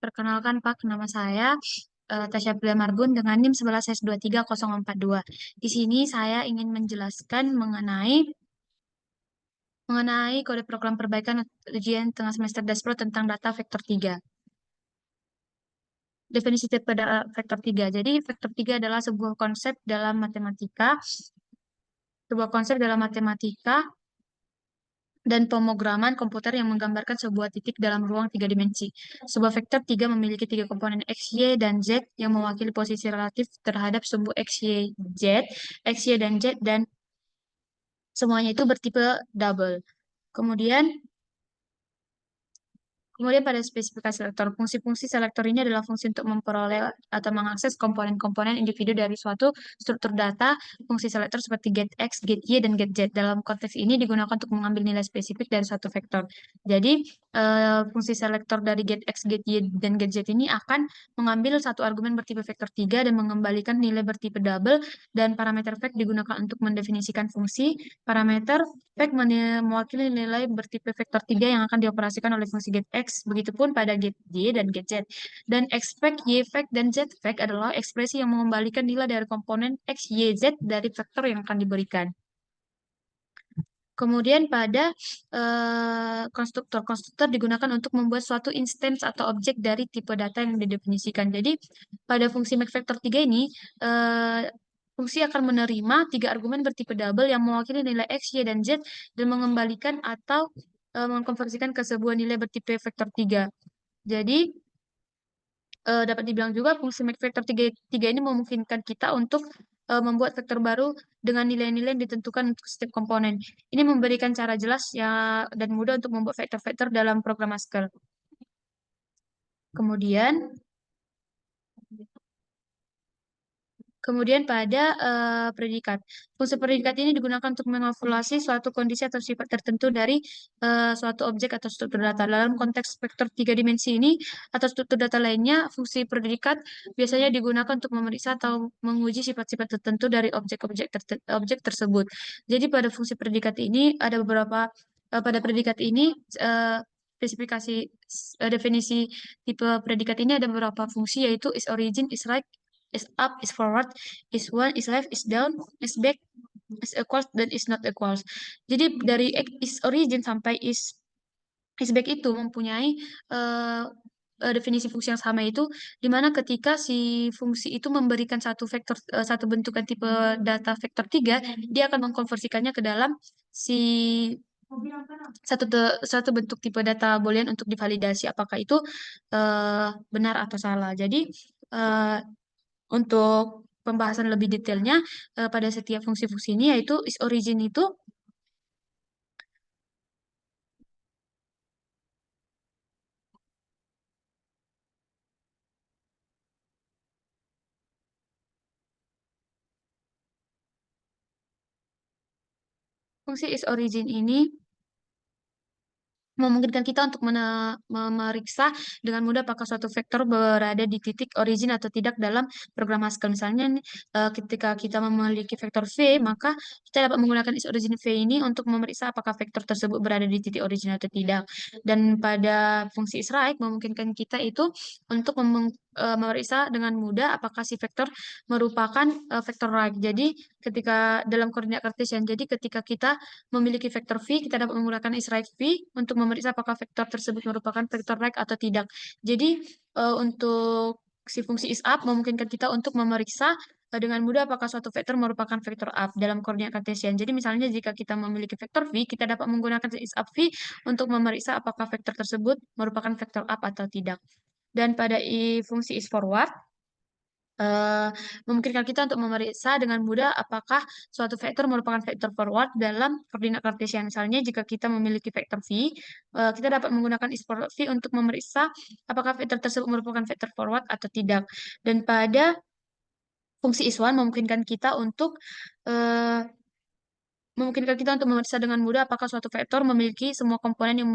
Perkenalkan Pak, nama saya Tasya Pria Marbun dengan NIM 11S23042. Di sini saya ingin menjelaskan mengenai kode program perbaikan ujian tengah semester Daspro tentang data vektor 3. Definisi tipe vektor 3. Jadi vektor 3 adalah sebuah konsep dalam matematika dan pemrograman komputer yang menggambarkan sebuah titik dalam ruang tiga dimensi. Sebuah vektor 3 memiliki tiga komponen X, Y, dan Z yang mewakili posisi relatif terhadap sumbu X, Y, Z, X, Y, dan Z, dan semuanya itu bertipe double. Kemudian Kemudian pada spesifikasi selektor, fungsi-fungsi selektor ini adalah fungsi untuk memperoleh atau mengakses komponen-komponen individu dari suatu struktur data. Fungsi selektor seperti getX, getY, dan getZ. Dalam konteks ini digunakan untuk mengambil nilai spesifik dari suatu vektor. Jadi, fungsi selektor dari getX, getY, dan getZ ini akan mengambil satu argumen bertipe vektor 3 dan mengembalikan nilai bertipe double, dan parameter vec digunakan untuk mendefinisikan fungsi. Parameter vec mewakili nilai bertipe vektor 3 yang akan dioperasikan oleh fungsi getX. Begitupun pada get Y dan get Z. Dan X-vec, Y-vec, dan Z-vec adalah ekspresi yang mengembalikan nilai dari komponen X, Y, Z dari vektor yang akan diberikan. Kemudian pada konstruktor digunakan untuk membuat suatu instance atau objek dari tipe data yang didefinisikan. Jadi pada fungsi make vector 3 ini, fungsi akan menerima tiga argumen bertipe double yang mewakili nilai X, Y, dan Z dan mengembalikan atau mengkonversikan ke sebuah nilai bertipe vektor 3. Jadi, dapat dibilang juga fungsi make vector 3 ini memungkinkan kita untuk membuat vektor baru dengan nilai-nilai yang ditentukan untuk setiap komponen. Ini memberikan cara jelas ya dan mudah untuk membuat vektor-vektor dalam program Haskell. Kemudian pada predikat. Fungsi predikat ini digunakan untuk mengevaluasi suatu kondisi atau sifat tertentu dari suatu objek atau struktur data. Dalam konteks vektor 3 dimensi ini atau struktur data lainnya, fungsi predikat biasanya digunakan untuk memeriksa atau menguji sifat-sifat tertentu dari objek tersebut. Jadi pada fungsi predikat ini ada beberapa pada predikat ini spesifikasi definisi tipe predikat ini ada beberapa fungsi, yaitu is origin, is right, is up, is forward, is one, is left, is down, is back, is equals, dan is not equals. Jadi dari is origin sampai is back itu mempunyai definisi fungsi yang sama, itu dimana ketika si fungsi itu memberikan satu bentukan tipe data vektor 3, dia akan mengkonversikannya ke dalam si satu bentuk tipe data boolean untuk divalidasi apakah itu benar atau salah. Jadi untuk pembahasan lebih detailnya pada setiap fungsi-fungsi ini, yaitu is origin itu fungsi is origin ini memungkinkan kita untuk memeriksa dengan mudah apakah suatu vektor berada di titik origin atau tidak dalam program Haskell. Misalnya ketika kita memiliki vektor V, maka kita dapat menggunakan is origin V ini untuk memeriksa apakah vektor tersebut berada di titik origin atau tidak. Dan pada fungsi is right memungkinkan kita itu untuk memeriksa dengan mudah apakah si vektor merupakan vektor right. Jadi ketika dalam koordinat kartesian, jadi ketika kita memiliki vektor V, kita dapat menggunakan is right V untuk memeriksa apakah vektor tersebut merupakan vektor right atau tidak. Jadi untuk si fungsi is up memungkinkan kita untuk memeriksa dengan mudah apakah suatu vektor merupakan vektor up dalam koordinat kartesian. Jadi misalnya jika kita memiliki vektor V, kita dapat menggunakan is up V untuk memeriksa apakah vektor tersebut merupakan vektor up atau tidak. Dan pada fungsi is forward, memungkinkan kita untuk memeriksa dengan mudah apakah suatu vektor merupakan vektor forward dalam koordinat kartesian. Misalnya jika kita memiliki vektor V, kita dapat menggunakan is forward V untuk memeriksa apakah vektor tersebut merupakan vektor forward atau tidak. Dan pada fungsi is one memungkinkan kita untuk memeriksa dengan mudah apakah suatu vektor memiliki semua komponen yang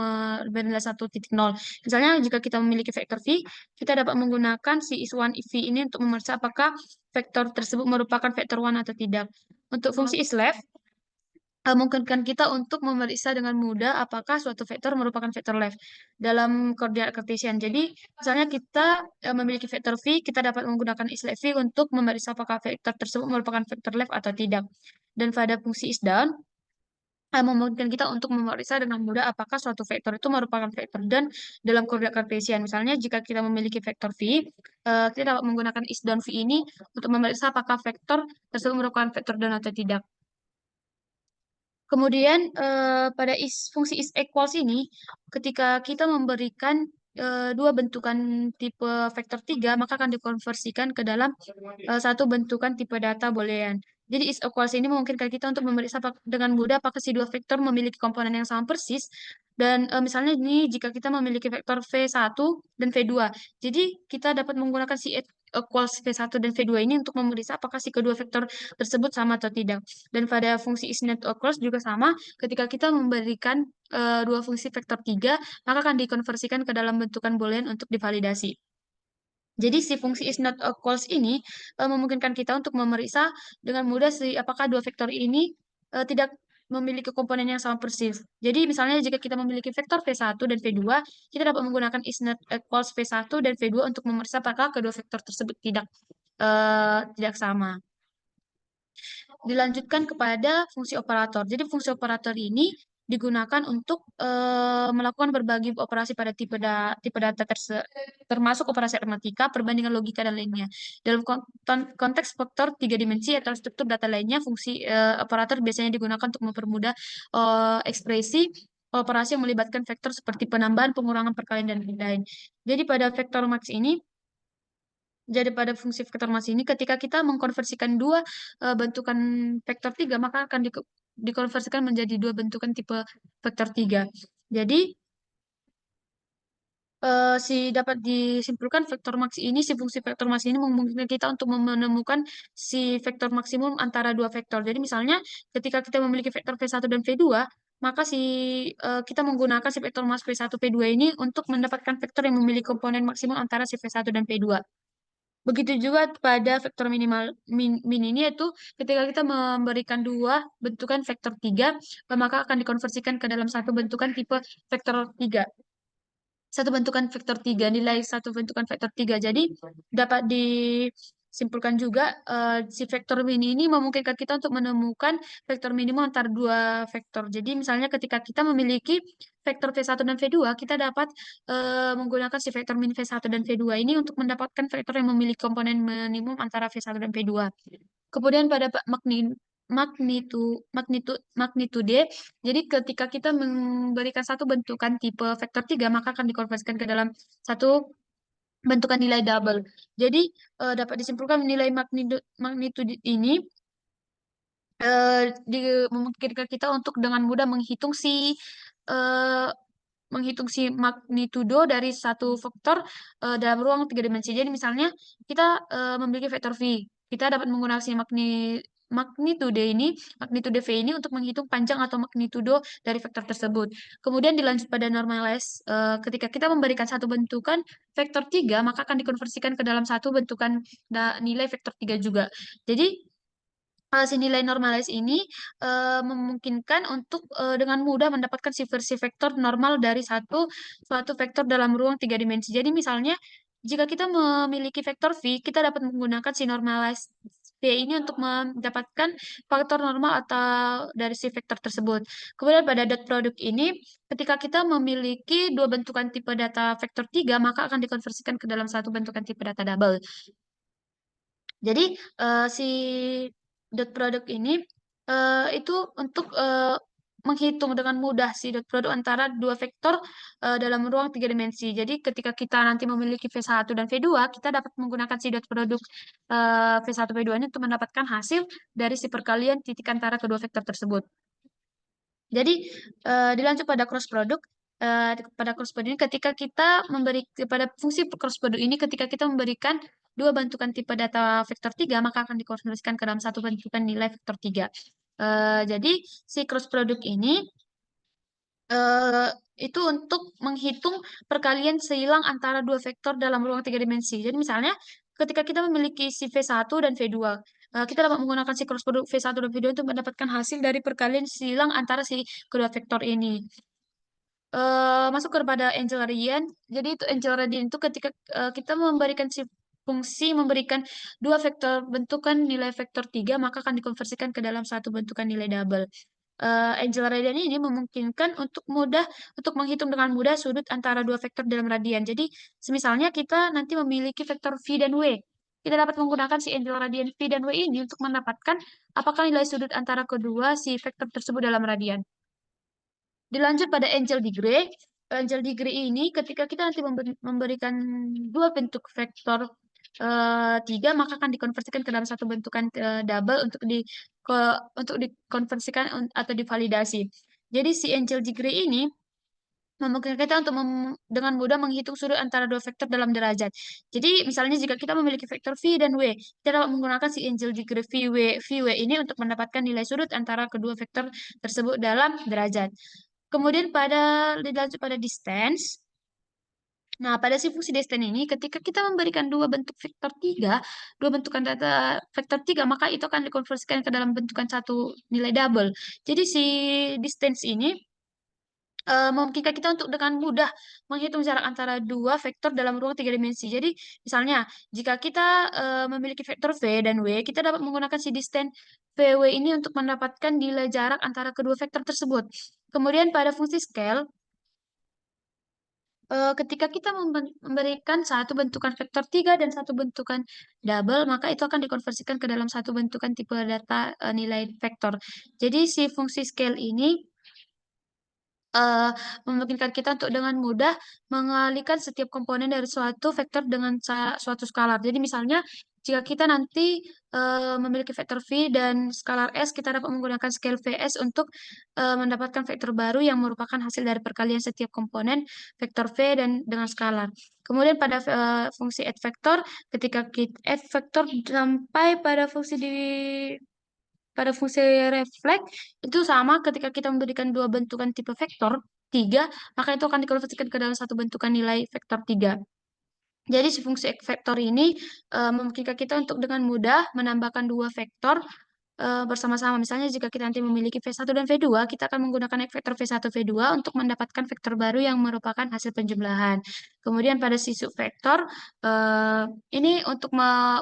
bernilai 1.0. Misalnya jika kita memiliki vektor V, kita dapat menggunakan si is1 V ini untuk memeriksa apakah vektor tersebut merupakan vektor one atau tidak. Untuk fungsi is left, memungkinkan kita untuk memeriksa dengan mudah apakah suatu vektor merupakan vektor left dalam koordinat Cartesian. Jadi, misalnya kita memiliki vektor v, kita dapat menggunakan islet v untuk memeriksa apakah vektor tersebut merupakan vektor left atau tidak. Dan pada fungsi is down, memungkinkan kita untuk memeriksa dengan mudah apakah suatu vektor itu merupakan vektor dan dalam koordinat Cartesian. Misalnya, jika kita memiliki vektor v, kita dapat menggunakan is down v ini untuk memeriksa apakah vektor tersebut merupakan vektor dan atau tidak. Kemudian pada fungsi is equals ini, ketika kita memberikan dua bentukan tipe vektor 3, maka akan dikonversikan ke dalam satu bentukan tipe data boolean. Jadi is equals ini memungkinkan kita untuk memeriksa dengan mudah apakah si dua vektor memiliki komponen yang sama persis. Dan misalnya ini jika kita memiliki vektor V1 dan V2. Jadi kita dapat menggunakan si equals V1 dan V2 ini untuk memeriksa apakah si kedua vektor tersebut sama atau tidak. Dan pada fungsi is not equals juga sama, ketika kita memberikan dua fungsi vektor 3, maka akan dikonversikan ke dalam bentukan boolean untuk divalidasi. Jadi si fungsi is not equals ini memungkinkan kita untuk memeriksa dengan mudah apakah dua vektor ini tidak memiliki komponen yang sama persis. Jadi misalnya jika kita memiliki vektor V1 dan V2, kita dapat menggunakan is not equals V1 dan V2 untuk memeriksa apakah kedua vektor tersebut tidak sama. Dilanjutkan kepada fungsi operator. Jadi fungsi operator ini digunakan untuk melakukan berbagai operasi pada tipe data termasuk operasi aritmatika, perbandingan logika dan lainnya. Dalam konteks vektor 3 dimensi atau struktur data lainnya, fungsi operator biasanya digunakan untuk mempermudah ekspresi operasi yang melibatkan vektor seperti penambahan, pengurangan, perkalian dan lain-lain. Jadi pada vektor max ini, jadi pada fungsi vektor max ini, ketika kita mengkonversikan dua bentukan vektor 3, maka akan dikonversikan menjadi dua bentukan tipe vektor 3. Jadi, dapat disimpulkan vektor max ini, si fungsi vektor max ini memungkinkan kita untuk menemukan si vektor maksimum antara dua vektor. Jadi misalnya ketika kita memiliki vektor V1 dan V2, maka kita menggunakan si vektor max V1 V2 ini untuk mendapatkan vektor yang memiliki komponen maksimum antara si V1 dan V2. Begitu juga pada vektor minimal min ini, yaitu ketika kita memberikan dua bentukan vektor 3, maka akan dikonversikan ke dalam satu bentukan tipe vektor 3. Satu bentukan vektor 3, nilai satu bentukan vektor 3. Jadi dapat disimpulkan juga si vektor min ini memungkinkan kita untuk menemukan vektor minimum antara dua vektor. Jadi misalnya ketika kita memiliki vektor V1 dan V2, kita dapat menggunakan si vektor min V1 dan V2 ini untuk mendapatkan vektor yang memiliki komponen minimum antara V1 dan V2. Kemudian pada magnitude, jadi ketika kita memberikan satu bentukan tipe vektor 3, maka akan dikonversikan ke dalam satu bentukan nilai double. Jadi dapat disimpulkan nilai magnitude ini memungkinkan kita untuk dengan mudah eh, menghitung si magnitudo dari satu vektor dalam ruang 3 dimensi. Jadi misalnya kita memiliki vektor V, kita dapat menggunakan si magnitude V ini untuk menghitung panjang atau magnitudo dari vektor tersebut. Kemudian dilanjut pada normalize, ketika kita memberikan satu bentukan vektor 3, maka akan dikonversikan ke dalam satu bentukan nilai vektor 3 juga. Jadi si nilai normalize ini memungkinkan untuk dengan mudah mendapatkan si versi vektor normal dari suatu vektor dalam ruang 3 dimensi. Jadi misalnya jika kita memiliki vektor V, kita dapat menggunakan si normalize V ini untuk mendapatkan faktor normal atau dari si vektor tersebut. Kemudian pada dot product ini, ketika kita memiliki dua bentukan tipe data vektor 3, maka akan dikonversikan ke dalam satu bentukan tipe data double. Jadi si dot product ini itu untuk menghitung dengan mudah si dot product antara dua vektor dalam ruang 3 dimensi. Jadi ketika kita nanti memiliki V1 dan V2, kita dapat menggunakan si dot product V1 V2 ini untuk mendapatkan hasil dari si perkalian titik antara kedua vektor tersebut. Jadi dilanjut pada cross product. Pada cross product ini ketika kita pada fungsi cross product ini ketika kita memberikan dua bentukan tipe data vektor 3, maka akan dikonversikan ke dalam satu bentukan nilai vektor 3. Jadi si cross product ini itu untuk menghitung perkalian seilang antara dua vektor dalam ruang 3 dimensi. Jadi misalnya ketika kita memiliki si V1 dan V2, kita dapat menggunakan si cross product V1 dan V2 untuk mendapatkan hasil dari perkalian silang antara si kedua vektor ini. Masuk kepada Angel Radian. Jadi itu Angel Radian itu ketika kita memberikan si fungsi memberikan dua vektor bentukan nilai vektor 3 maka akan dikonversikan ke dalam satu bentukan nilai double. Angel Radian ini memungkinkan untuk menghitung dengan mudah sudut antara dua vektor dalam radian. Jadi, semisalnya kita nanti memiliki vektor V dan W. Kita dapat menggunakan si Angel Radian V dan W ini untuk mendapatkan apakah nilai sudut antara kedua si vektor tersebut dalam radian. Dilanjut pada Angel Degree. Angel Degree ini ketika kita nanti memberikan dua bentuk vektor 3 maka akan dikonversikan ke dalam satu bentukan double untuk dikonversikan atau divalidasi. Jadi si Angel Degree ini memungkinkan kita untuk dengan mudah menghitung sudut antara dua vektor dalam derajat. Jadi misalnya jika kita memiliki vektor V dan W, kita dapat menggunakan si Angel Degree VW ini untuk mendapatkan nilai sudut antara kedua vektor tersebut dalam derajat. Kemudian dilanjut pada distance. Nah, pada si fungsi distance ini, ketika kita memberikan dua bentuk vektor 3, dua bentukan data vektor 3, maka itu akan dikonversikan ke dalam bentukan satu nilai double. Jadi si distance ini memungkinkan kita untuk dengan mudah menghitung jarak antara dua vektor dalam ruang tiga dimensi. Jadi, misalnya, jika kita memiliki vektor V dan W, kita dapat menggunakan si distance VW ini untuk mendapatkan nilai jarak antara kedua vektor tersebut. Kemudian pada fungsi scale, ketika kita memberikan satu bentukan vektor 3 dan satu bentukan double, maka itu akan dikonversikan ke dalam satu bentukan tipe data nilai vektor. Jadi si fungsi scale ini memungkinkan kita untuk dengan mudah mengalihkan setiap komponen dari suatu vektor dengan suatu skalar. Jadi misalnya jika kita nanti memiliki vektor V dan skalar S, kita dapat menggunakan scale VS untuk mendapatkan vektor baru yang merupakan hasil dari perkalian setiap komponen vektor V dan dengan skalar. Kemudian pada fungsi add vektor, ketika kita add vektor sampai pada fungsi refleks itu sama ketika kita memberikan dua bentukan tipe vektor 3, maka itu akan dikonversikan ke dalam satu bentukan nilai vektor 3. Jadi si fungsi vektor ini memungkinkan kita untuk dengan mudah menambahkan dua vektor bersama-sama. Misalnya jika kita nanti memiliki V1 dan V2, kita akan menggunakan vektor V1, V2 untuk mendapatkan vektor baru yang merupakan hasil penjumlahan. Kemudian pada si subvektor, ini untuk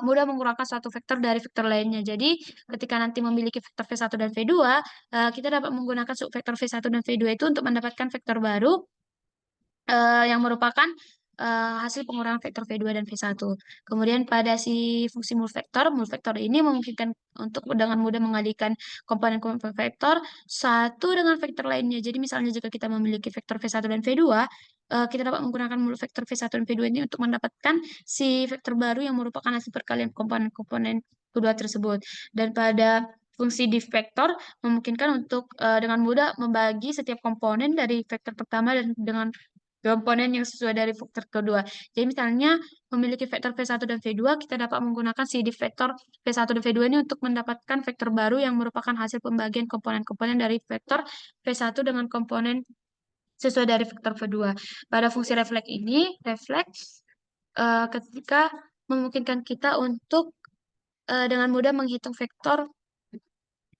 mudah mengurangkan suatu vektor dari vektor lainnya. Jadi ketika nanti memiliki vektor V1 dan V2, kita dapat menggunakan subvektor V1 dan V2 itu untuk mendapatkan vektor baru yang merupakan hasil pengurangan vektor V2 dan V1. Kemudian pada si fungsi mul vektor ini memungkinkan untuk dengan mudah mengalihkan komponen-komponen vektor satu dengan vektor lainnya. Jadi misalnya jika kita memiliki vektor V1 dan V2, kita dapat menggunakan mul vektor V1 dan V2 ini untuk mendapatkan si vektor baru yang merupakan hasil perkalian komponen-komponen kedua tersebut. Dan pada fungsi div vektor memungkinkan untuk dengan mudah membagi setiap komponen dari vektor pertama dan dengan komponen yang sesuai dari vektor kedua. Jadi misalnya memiliki vektor V1 dan V2, kita dapat menggunakan si div vektor V1 dan V2 ini untuk mendapatkan vektor baru yang merupakan hasil pembagian komponen-komponen dari vektor V1 dengan komponen sesuai dari vektor V2. Pada fungsi refleks ini, ketika memungkinkan kita untuk dengan mudah menghitung vektor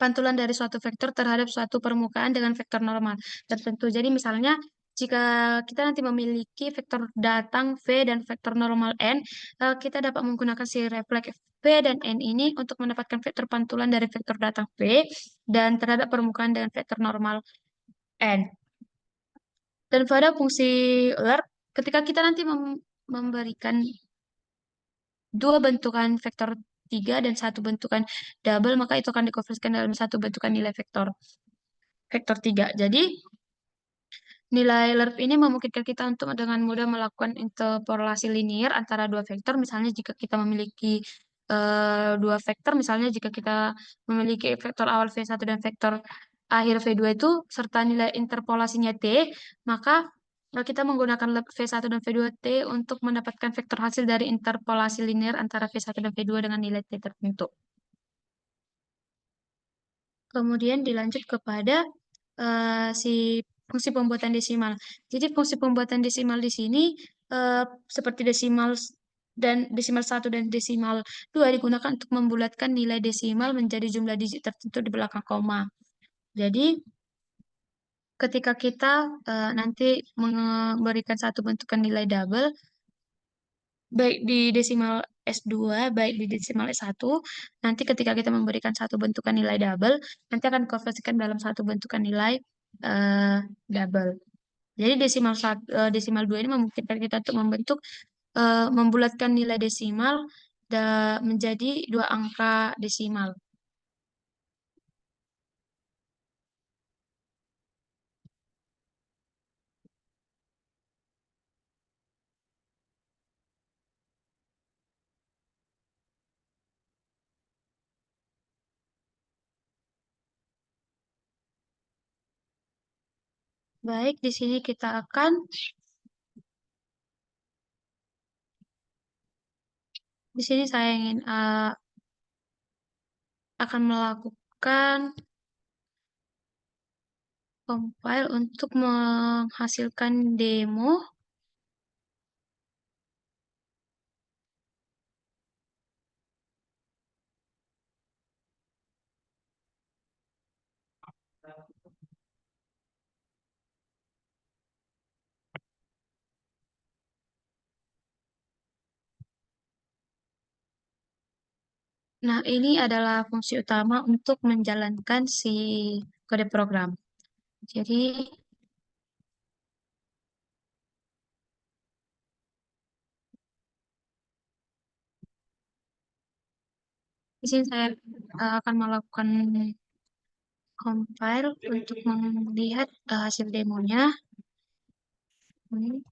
pantulan dari suatu vektor terhadap suatu permukaan dengan vektor normal tertentu. Jadi misalnya jika kita nanti memiliki vektor datang V dan vektor normal N, kita dapat menggunakan si refleks V dan N ini untuk mendapatkan vektor pantulan dari vektor datang V dan terhadap permukaan dengan vektor normal N. Dan pada fungsi lerp, ketika kita nanti memberikan dua bentukan vektor 3 dan satu bentukan double, maka itu akan dikonversikan dalam satu bentukan nilai vektor 3. Jadi, nilai lerp ini memungkinkan kita untuk dengan mudah melakukan interpolasi linear antara dua vektor. Misalnya jika kita memiliki dua vektor, misalnya jika kita memiliki vektor awal V1 dan vektor akhir V2 itu, serta nilai interpolasinya T, maka kita menggunakan V1 dan V2T untuk mendapatkan vektor hasil dari interpolasi linear antara V1 dan V2 dengan nilai T tertentu. Kemudian dilanjut kepada si fungsi pembuatan desimal. Jadi fungsi pembuatan desimal di sini seperti desimal dan desimal satu dan desimal 2 digunakan untuk membulatkan nilai desimal menjadi jumlah digit tertentu di belakang koma. Jadi, ketika kita nanti memberikan satu bentukan nilai double, baik di desimal S2, baik di desimal S1, nanti ketika kita memberikan satu bentukan nilai double, nanti akan dikonversikan dalam satu bentukan nilai eh, double. Jadi desimal 2 ini memungkinkan kita untuk membulatkan nilai desimal menjadi dua angka desimal. Baik, di sini kita di sini saya ingin akan melakukan compile untuk menghasilkan demo. Nah, ini adalah fungsi utama untuk menjalankan si kode program. Jadi, di sini saya akan melakukan compile untuk melihat hasil demonya. Hmm.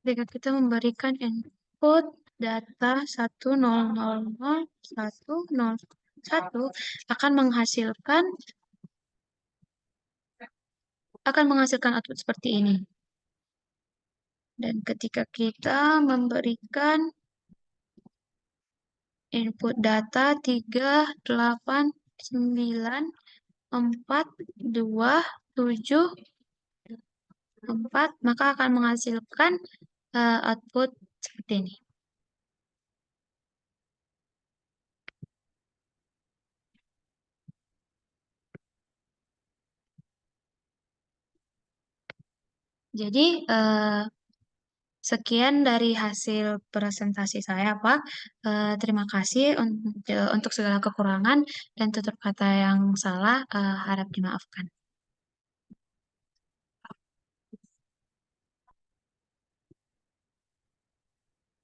Ketika kita memberikan input data 1000 101 akan menghasilkan output seperti ini. Dan ketika kita memberikan input data 389427 4, maka akan menghasilkan output seperti ini. Jadi, sekian dari hasil presentasi saya, Pak. Terima kasih untuk segala kekurangan dan tutur kata yang salah, harap dimaafkan.